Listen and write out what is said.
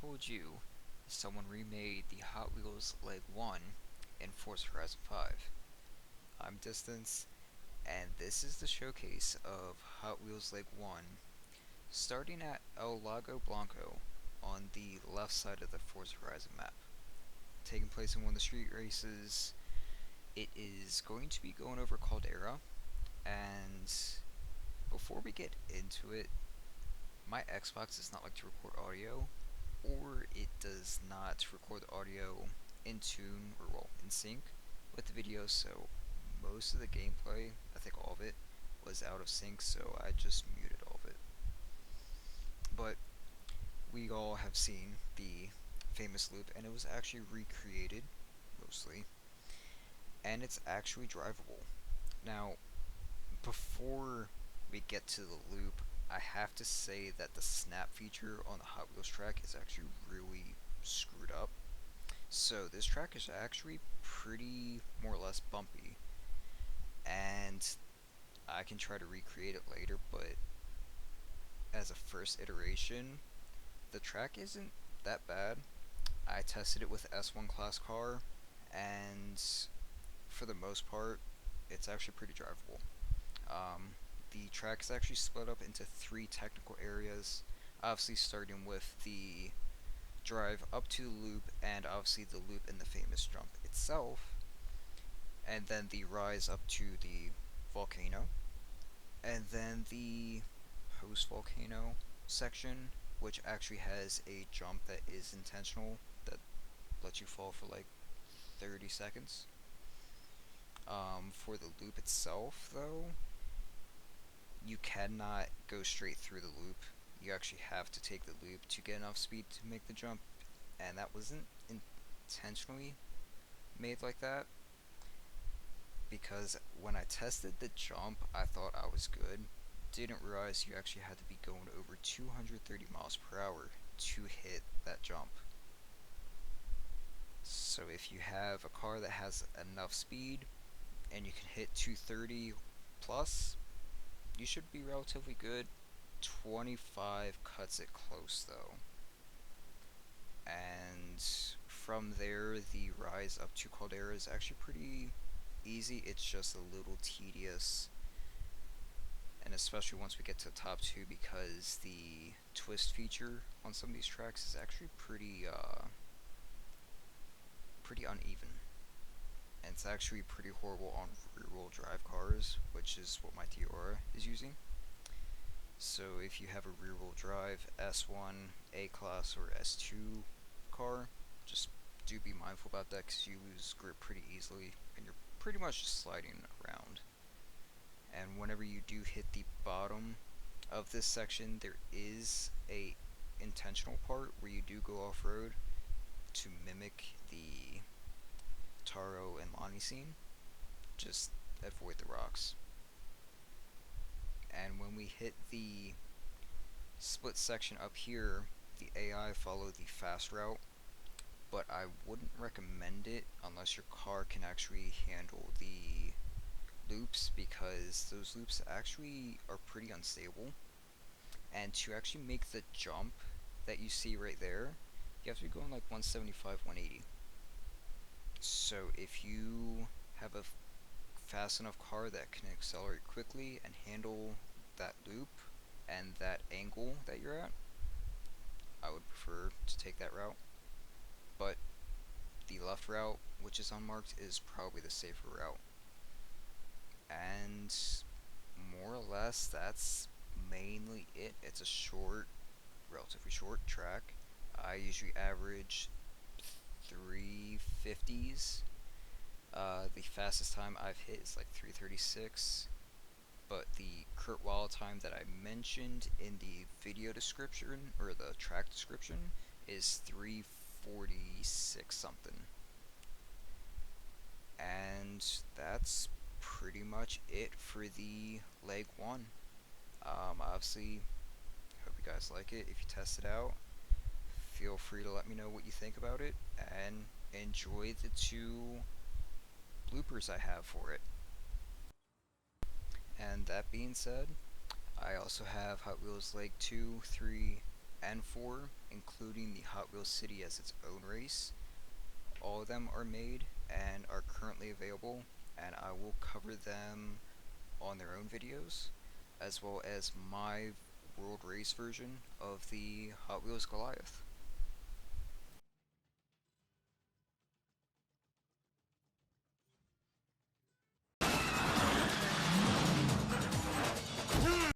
told you, someone remade the Hot Wheels Leg 1 in Forza Horizon 5. I'm Distance, and this is the showcase of Hot Wheels Leg 1, starting at El Lago Blanco on the left side of the Forza Horizon map. Taking place in one of the street races, it is going to be going over Caldera, and before we get into it, my Xbox does not like to record audio, or it does not record the audio in tune, or well, in sync with the video, so most of the gameplay, I think all of it, was out of sync, so I just muted all of it. But we all have seen the famous loop, and it was actually recreated, mostly, and it's actually drivable. Now, before we get to the loop, I have to say that the snap feature on the Hot Wheels track is actually really screwed up. So this track is actually pretty more or less bumpy, and I can try to recreate it later, but as a first iteration, the track isn't that bad. I tested it with S1 class car, and for the most part, it's actually pretty drivable. The track is actually split up into three technical areas, obviously starting with the drive up to the loop, and obviously the loop in the famous jump itself, and then the rise up to the volcano, and then the post volcano section, which actually has a jump that is intentional that lets you fall for like 30 seconds. For the loop itself, though, you cannot go straight through the loop. You actually have to take the loop to get enough speed to make the jump, and that wasn't intentionally made like that, because when I tested the jump, I thought I was good. Didn't realize you actually had to be going over 230 miles per hour to hit that jump. So if you have a car that has enough speed and you can hit 230 plus, you should be relatively good. 25 cuts it close though. And from there, the rise up to Caldera is actually pretty easy. It's just a little tedious, and especially once we get to the top two, because the twist feature on some of these tracks is actually pretty uneven, and it's actually pretty horrible on rear-wheel drive cars, which is what my Diora is using. So if you have a rear-wheel drive S1, A-Class, or S2 car, just do be mindful about that, because you lose grip pretty easily, and you're pretty much just sliding around. And whenever you do hit the bottom of this section, there is a intentional part where you do go off-road to mimic the Taro and Lonnie scene. Just avoid the rocks. And when we hit the split section up here, the AI followed the fast route, but I wouldn't recommend it unless your car can actually handle the loops, because those loops actually are pretty unstable. And to actually make the jump that you see right there, you have to be going like 175, 180. So if you have a fast enough car that can accelerate quickly and handle that loop and that angle that you're at, I would prefer to take that route. But the left route, which is unmarked, is probably the safer route. And more or less, that's mainly it. It's a short, relatively short track. I usually average 350s. The fastest time I've hit is like 336, but the Kurt Wall time that I mentioned in the video description, or the track description, is 346 something. And that's pretty much it for the leg one. Obviously, hope you guys like it. If you test it out, feel free to let me know what you think about it, and enjoy the two bloopers I have for it. And that being said, I also have Hot Wheels Leg 2, 3, and 4, including the Hot Wheels City as its own race. All of them are made and are currently available, and I will cover them on their own videos, as well as my World Race version of the Hot Wheels Goliath.